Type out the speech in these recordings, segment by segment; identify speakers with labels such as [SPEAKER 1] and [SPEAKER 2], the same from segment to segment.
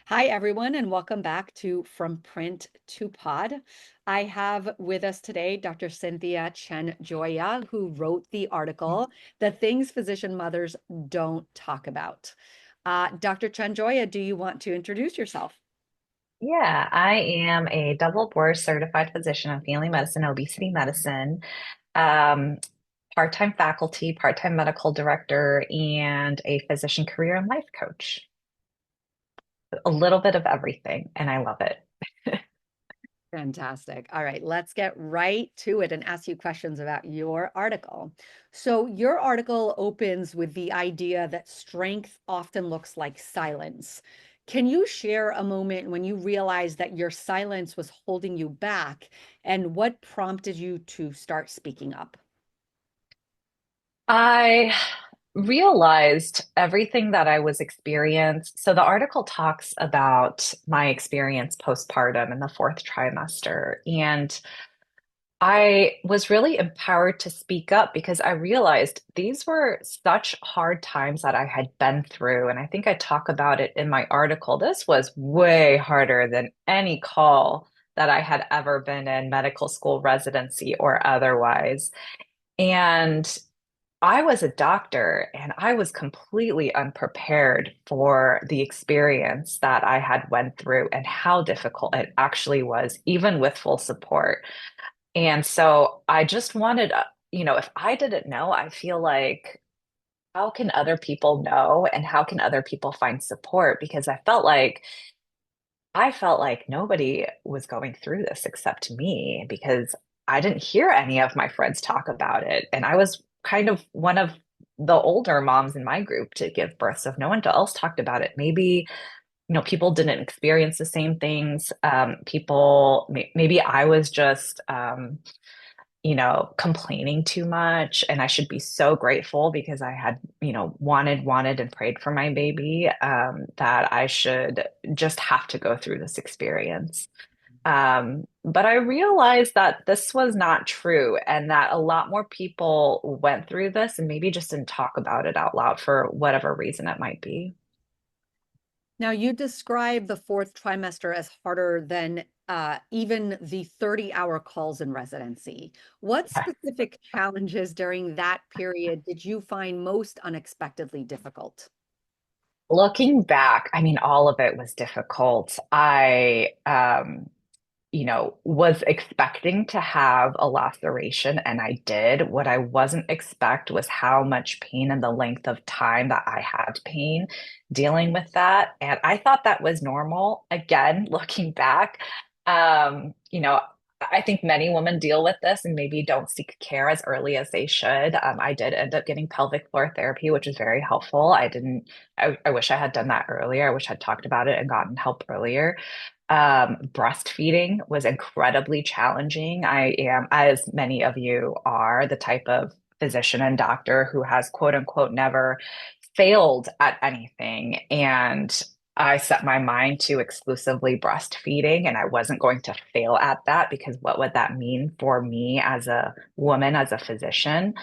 [SPEAKER 1] Hi, everyone, and welcome back to From Print to Pod. I have with us today Dr. Cynthia Chen-Joea, who wrote the article, The Things Physician Mothers Don't Talk About. Dr. Chen-Joea, do you want to introduce yourself?
[SPEAKER 2] Yeah, I am a double board certified physician in family medicine, obesity medicine, um, part-time faculty, part-time medical director, and a physician career and life coach. A little bit of everything, and I love it.
[SPEAKER 1] Fantastic. All right, let's get right to it and ask you questions about your article. So, your article opens with the idea that strength often looks like silence. Can you share a moment when you realized that your silence was holding you back and what prompted you to start speaking up?
[SPEAKER 2] I realized everything that I was experienced. So the article talks about my experience postpartum in the fourth trimester, and I was really empowered to speak up because I realized these were such hard times that I had been through. And I think I talk about it in my article. This was way harder than any call that I had ever been in, medical school residency or otherwise. And I was a doctor and I was completely unprepared for the experience that I had went through and how difficult it actually was, even with full support. And so I just wanted, if I didn't know, I feel like how can other people know and how can other people find support? Because I felt like nobody was going through this except me because I didn't hear any of my friends talk about it. And I was kind of one of the older moms in my group to give birth. So if no one else talked about it, maybe people didn't experience the same things. Maybe I was just, complaining too much. And I should be so grateful because I had, wanted and prayed for my baby, that I should just have to go through this experience. But I realized that this was not true and that a lot more people went through this and maybe just didn't talk about it out loud for whatever reason it might be.
[SPEAKER 1] Now, you describe the fourth trimester as harder than even the 30-hour calls in residency. What specific challenges during that period did you find most unexpectedly difficult?
[SPEAKER 2] Looking back, I mean, all of it was difficult. I was expecting to have a laceration and I did. What I wasn't expect was how much pain and the length of time that I had pain dealing with that. And I thought that was normal. Again, looking back, um, you know, I think many women deal with this and maybe don't seek care as early as they should. I did end up getting pelvic floor therapy, which was very helpful. I wish I had done that earlier. I wish I'd talked about it and gotten help earlier. Breastfeeding was incredibly challenging. I am, as many of you are, the type of physician and doctor who has quote unquote never failed at anything. And I set my mind to exclusively breastfeeding, and I wasn't going to fail at that because what would that mean for me as a woman, as a physician?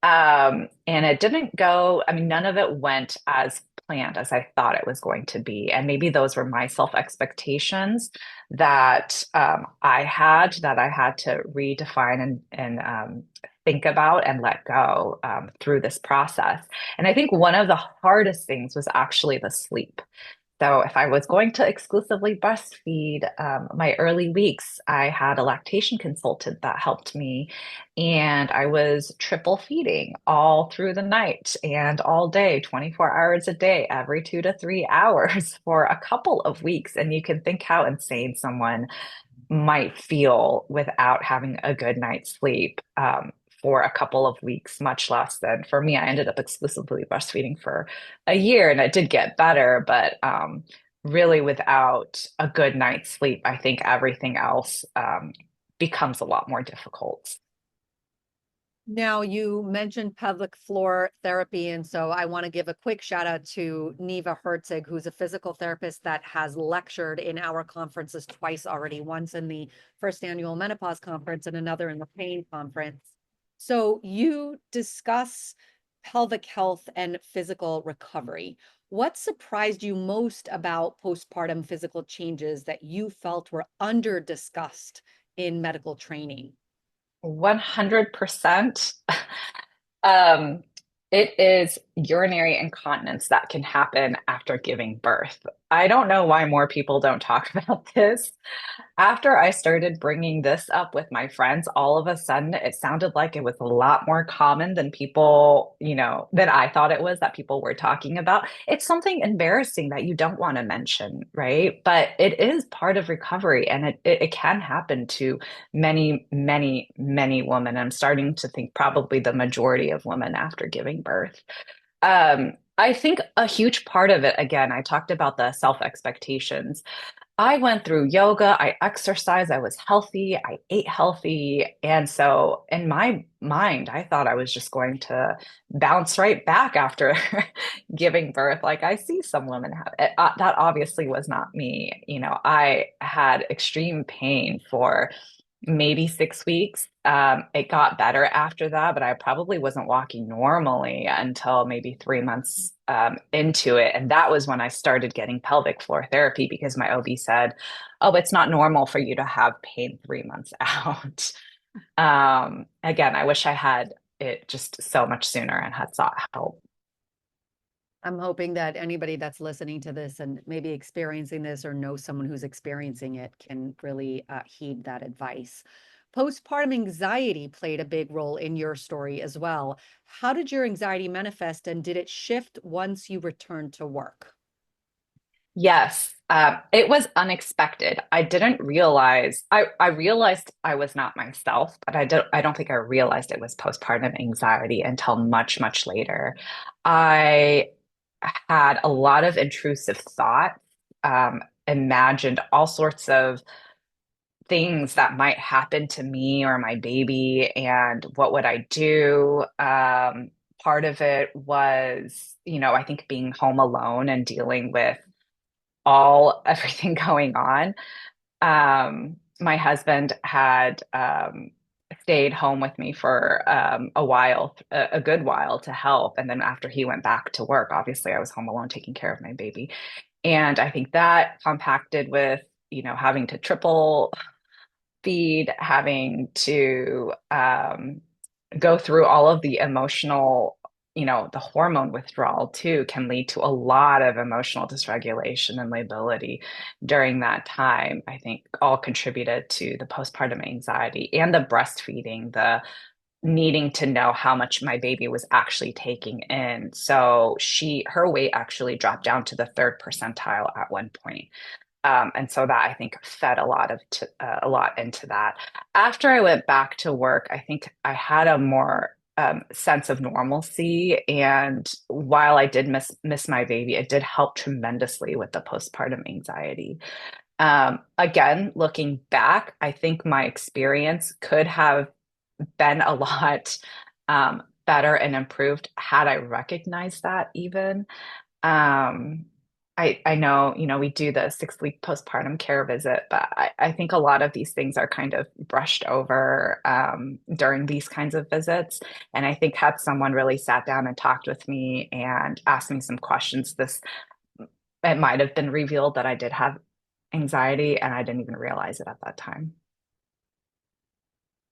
[SPEAKER 2] And it didn't go, I mean, none of it went as planned as I thought it was going to be. And maybe those were my self expectations that that I had to redefine and think about and let go through this process. And I think one of the hardest things was actually the sleep. So if I was going to exclusively breastfeed my early weeks, I had a lactation consultant that helped me, and I was triple feeding all through the night and all day, 24 hours a day, every 2 to 3 hours for a couple of weeks. And you can think how insane someone might feel without having a good night's sleep. For a couple of weeks, much less than for me. I ended up exclusively breastfeeding for a year and it did get better, but really without a good night's sleep, I think everything else becomes a lot more difficult.
[SPEAKER 1] Now, you mentioned pelvic floor therapy, and so I want to give a quick shout out to Neva Herzig, who's a physical therapist that has lectured in our conferences twice already, once in the first annual menopause conference and another in the pain conference. So you discuss pelvic health and physical recovery. What surprised you most about postpartum physical changes that you felt were under discussed in medical training?
[SPEAKER 2] 100%. Um, it is urinary incontinence that can happen after giving birth. I don't know why more people don't talk about this. After I started bringing this up with my friends, all of a sudden it sounded like it was a lot more common than people, than I thought it was that people were talking about. It's something embarrassing that you don't want to mention, right? But it is part of recovery and it can happen to many, many, many women. I'm starting to think probably the majority of women after giving birth. I think a huge part of it, again, I talked about the self expectations. I went through yoga, I exercised, I was healthy, I ate healthy. And so in my mind, I thought I was just going to bounce right back after giving birth. Like I see some women have it. That obviously was not me. I had extreme pain for maybe 6 weeks. It got better after that, but I probably wasn't walking normally until maybe 3 months into it. And that was when I started getting pelvic floor therapy because my OB said, "Oh, it's not normal for you to have pain 3 months out." Again, I wish I had it just so much sooner and had sought help.
[SPEAKER 1] I'm hoping that anybody that's listening to this and maybe experiencing this or knows someone who's experiencing it can really heed that advice. Postpartum anxiety played a big role in your story as well. How did your anxiety manifest and did it shift once you returned to work?
[SPEAKER 2] Yes, it was unexpected. I didn't realize I realized I was not myself, but I don't think I realized it was postpartum anxiety until much, much later. I had a lot of intrusive thoughts, imagined all sorts of things that might happen to me or my baby, and what would I do? Part of it was, I think being home alone and dealing with all everything going on. My husband had stayed home with me for a while, a good while to help. And then after he went back to work, obviously I was home alone taking care of my baby. And I think that compacted with, having to triple feed, having to go through all of the emotional, the hormone withdrawal too can lead to a lot of emotional dysregulation and lability during that time. I think all contributed to the postpartum anxiety and the breastfeeding, the needing to know how much my baby was actually taking in. So her weight actually dropped down to the third percentile at one point. And so that I think fed a lot into that. After I went back to work, I think I had a more sense of normalcy. And while I did miss my baby, it did help tremendously with the postpartum anxiety. Again, looking back, I think my experience could have been a lot better and improved had I recognized that even. Um, I know, we do the 6 week postpartum care visit, but I think a lot of these things are kind of brushed over during these kinds of visits. And I think had someone really sat down and talked with me and asked me some questions, it might have been revealed that I did have anxiety and I didn't even realize it at that time.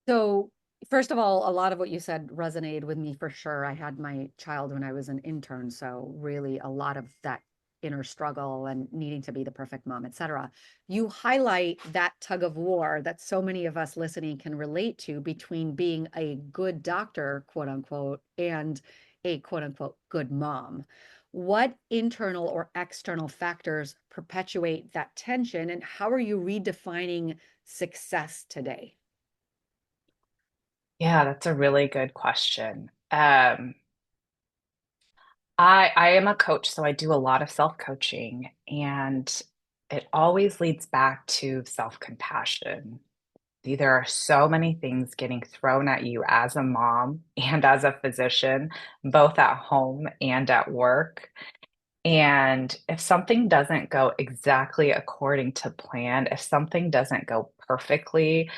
[SPEAKER 1] So, first of all, a lot of what you said resonated with me for sure. I had my child when I was an intern, so really a lot of that inner struggle and needing to be the perfect mom, etc. You highlight that tug of war that so many of us listening can relate to between being a good doctor, quote unquote, and a quote unquote good mom. What internal or external factors perpetuate that tension, and how are you redefining success today?
[SPEAKER 2] Yeah, that's a really good question. I am a coach, so I do a lot of self-coaching, and it always leads back to self-compassion. There are so many things getting thrown at you as a mom and as a physician, both at home and at work. And if something doesn't go exactly according to plan, if something doesn't go perfectly,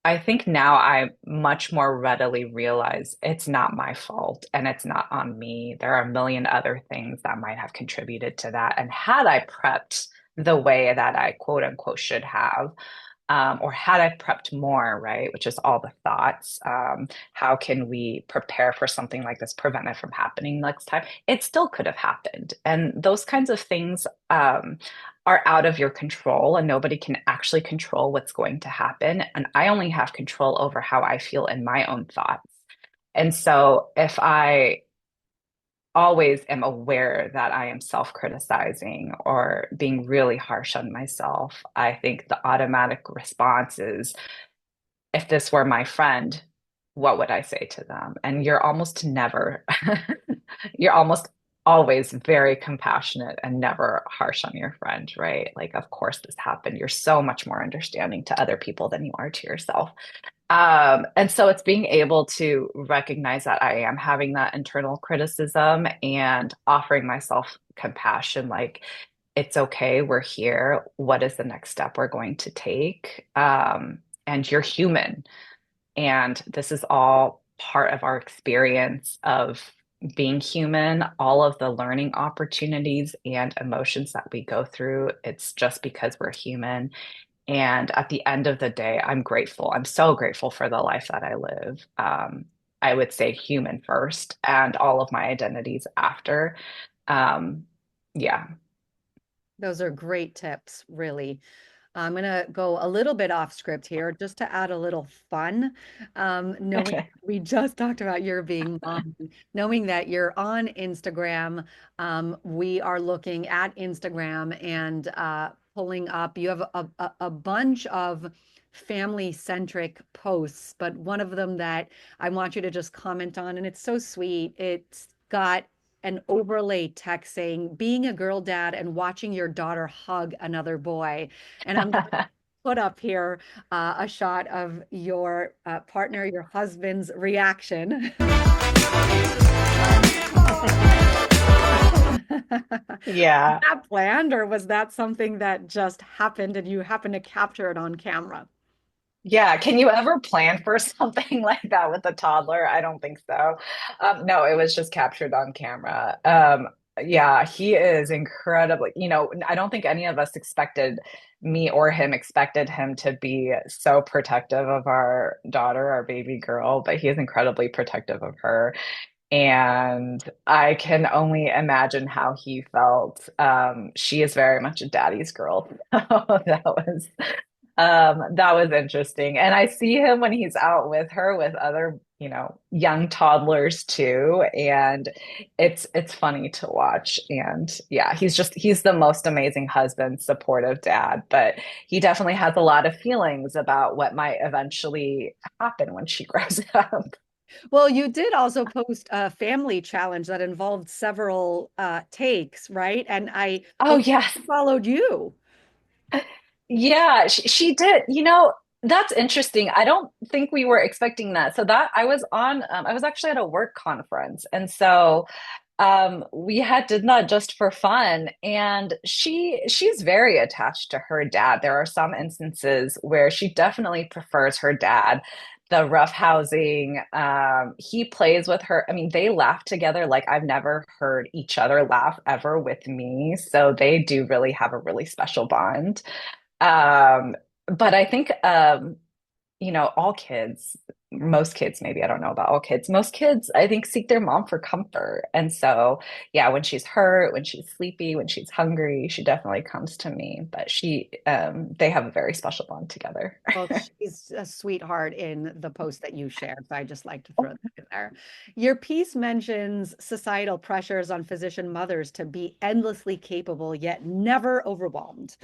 [SPEAKER 2] I think now I much more readily realize it's not my fault and it's not on me. There are a million other things that might have contributed to that. And had I prepped the way that I quote unquote should have, or had I prepped more, right, which is all the thoughts, how can we prepare for something like this, prevent it from happening next time? It still could have happened. And those kinds of things are out of your control, and nobody can actually control what's going to happen. And I only have control over how I feel in my own thoughts. And so if I always am aware that I am self-criticizing or being really harsh on myself, I think the automatic response is, if this were my friend, what would I say to them? And you're almost never, you're almost always very compassionate and never harsh on your friend, right? Like, of course, this happened. You're so much more understanding to other people than you are to yourself. And so it's being able to recognize that I am having that internal criticism and offering myself compassion, like, it's okay, we're here. What is the next step we're going to take? And you're human. And this is all part of our experience of being human, all of the learning opportunities and emotions that we go through. It's just because we're human. And at the end of the day, I'm grateful. I'm so grateful for the life that I live. I would say human first and all of my identities after. Um, yeah.
[SPEAKER 1] Those are great tips, really. I'm going to go a little bit off script here just to add a little fun. Knowing
[SPEAKER 2] Okay.
[SPEAKER 1] we just talked about your being mom, knowing that you're on Instagram, we are looking at Instagram and pulling up. You have a bunch of family-centric posts, but one of them that I want you to just comment on, and it's so sweet. It's got an overlay text saying, being a girl dad and watching your daughter hug another boy. And I'm going to put up here a shot of your partner, your husband's reaction. Was
[SPEAKER 2] Yeah.
[SPEAKER 1] that planned, or was that something that just happened and you happened to capture it on camera?
[SPEAKER 2] Yeah, can you ever plan for something like that with a toddler? I don't think so. No, it was just captured on camera. Yeah, he is incredibly, I don't think any of us expected, me or him expected him to be so protective of our daughter, our baby girl, but he is incredibly protective of her. And I can only imagine how he felt. She is very much a daddy's girl. That was interesting. And I see him when he's out with her with other, young toddlers too. And it's funny to watch. And yeah, he's the most amazing husband, supportive dad, but he definitely has a lot of feelings about what might eventually happen when she grows up.
[SPEAKER 1] Well, you did also post a family challenge that involved several takes, right? And I
[SPEAKER 2] Oh,
[SPEAKER 1] believe
[SPEAKER 2] yes.
[SPEAKER 1] she followed you.
[SPEAKER 2] Yeah, she did. That's interesting. I don't think we were expecting that. So that I was actually at a work conference. And so we had did that just for fun. And she's very attached to her dad. There are some instances where she definitely prefers her dad. The roughhousing, he plays with her. I mean, they laugh together like I've never heard each other laugh ever with me. So they do really have a really special bond. But I think, all kids, most kids, maybe I don't know about all kids, most kids, I think, seek their mom for comfort. And so, yeah, when she's hurt, when she's sleepy, when she's hungry, she definitely comes to me. But they have a very special bond together.
[SPEAKER 1] Well, she's a sweetheart in the post that you shared. So I just like to throw that in there. Your piece mentions societal pressures on physician mothers to be endlessly capable, yet never overwhelmed.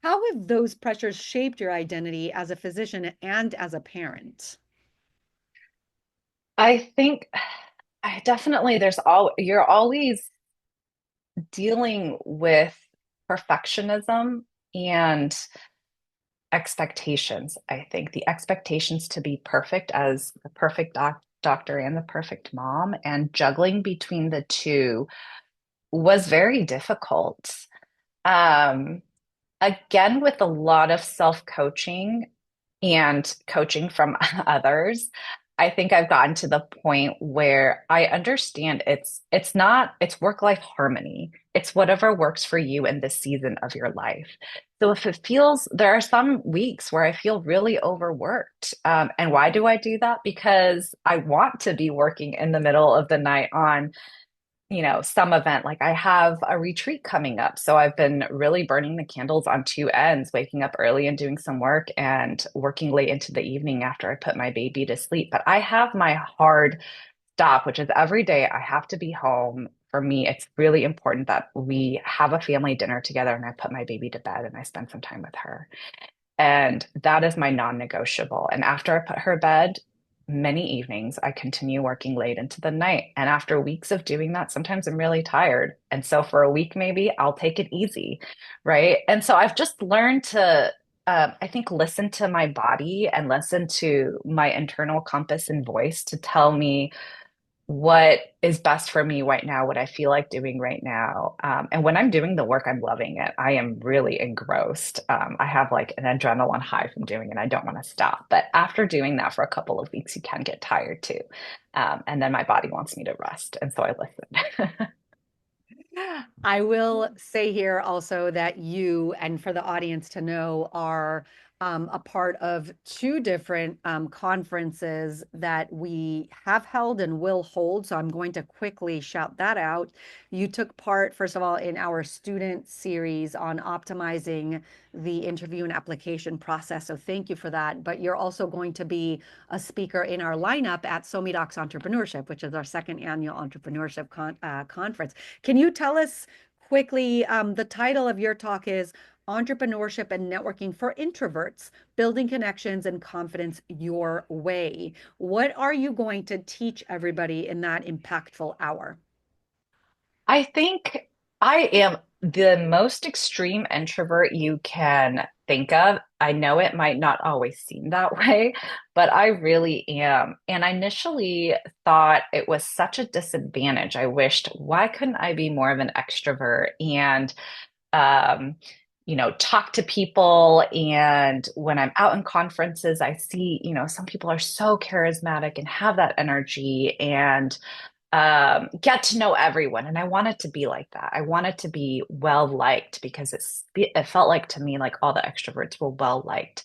[SPEAKER 1] How have those pressures shaped your identity as a physician and as a parent?
[SPEAKER 2] I think I definitely, you're always dealing with perfectionism and expectations. I think the expectations to be perfect as the perfect doctor and the perfect mom, and juggling between the two was very difficult. Um, Again, with a lot of self-coaching and coaching from others, I think I've gotten to the point where I understand it's work-life harmony. It's whatever works for you in this season of your life. So if it feels, there are some weeks where I feel really overworked. And why do I do that? Because I want to be working in the middle of the night on some event. Like I have a retreat coming up. So I've been really burning the candles on two ends, waking up early and doing some work and working late into the evening after I put my baby to sleep. But I have my hard stop, which is every day I have to be home. For me, it's really important that we have a family dinner together and I put my baby to bed and I spend some time with her. And that is my non-negotiable. And after I put her to bed, many evenings, I continue working late into the night. And after weeks of doing that, sometimes I'm really tired. And so for a week, maybe I'll take it easy. Right. And so I've just learned to, I think, listen to my body and listen to my internal compass and voice to tell me what is best for me right now, what I feel like doing right now. And when I'm doing the work, I'm loving it. I am really engrossed. I have like an adrenaline high from doing it. I don't want to stop. But after doing that for a couple of weeks, you can get tired too. And then my body wants me to rest. And so I listen.
[SPEAKER 1] I will say here also that you, and for the audience to know, are a part of two different conferences that we have held and will hold. So I'm going to quickly shout that out. You took part, first of all, in our student series on optimizing the interview and application process. So thank you for that. But you're also going to be a speaker in our lineup at SoMe Entrepreneurship, which is our second annual entrepreneurship conference. Can you tell us quickly, the title of your talk is Entrepreneurship and Networking for Introverts, Building Connections and Confidence Your Way. What are you going to teach everybody in that impactful hour?
[SPEAKER 2] I think I am the most extreme introvert you can think of. I know it might not always seem that way, but I really am. And I initially thought it was such a disadvantage. I wished, why couldn't I be more of an extrovert and, um, talk to people? And when I'm out in conferences, I see, some people are so charismatic and have that energy. And get to know everyone. And I wanted to be like that. I wanted to be well liked because it felt like to me like all the extroverts were well liked.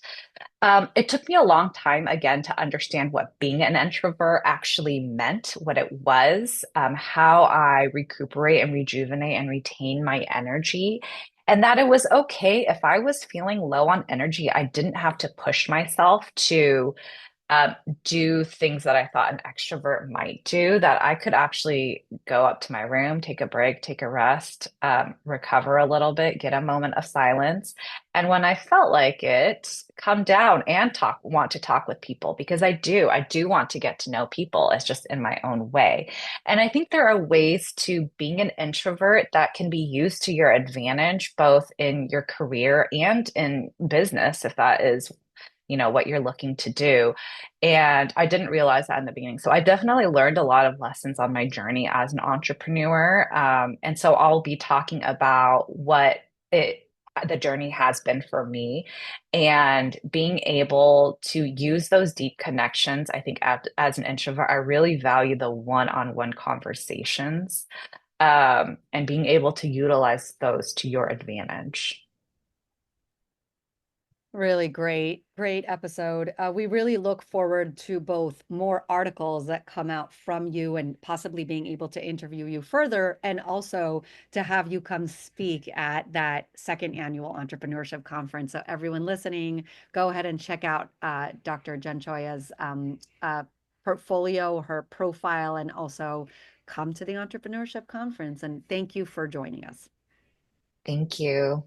[SPEAKER 2] It took me a long time again to understand what being an introvert actually meant, what it was, how I recuperate and rejuvenate and retain my energy. And that it was okay if I was feeling low on energy. I didn't have to push myself to um, do things that I thought an extrovert might do, that I could actually go up to my room, take a break, take a rest, recover a little bit, get a moment of silence. And when I felt like it, come down and want to talk with people because I do want to get to know people. It's just in my own way. And I think there are ways to being an introvert that can be used to your advantage, both in your career and in business, if that is what you're looking to do. And I didn't realize that in the beginning. So I definitely learned a lot of lessons on my journey as an entrepreneur. And so I'll be talking about what the journey has been for me and being able to use those deep connections. I think as an introvert, I really value the one-on-one conversations, and being able to utilize those to your advantage.
[SPEAKER 1] Really great episode. We really look forward to both more articles that come out from you and possibly being able to interview you further, and also to have you come speak at that second annual entrepreneurship conference. So everyone listening, go ahead and check out Dr. Chen-Joea's portfolio, her profile, and also come to the entrepreneurship conference. And thank you for joining us.
[SPEAKER 2] Thank you.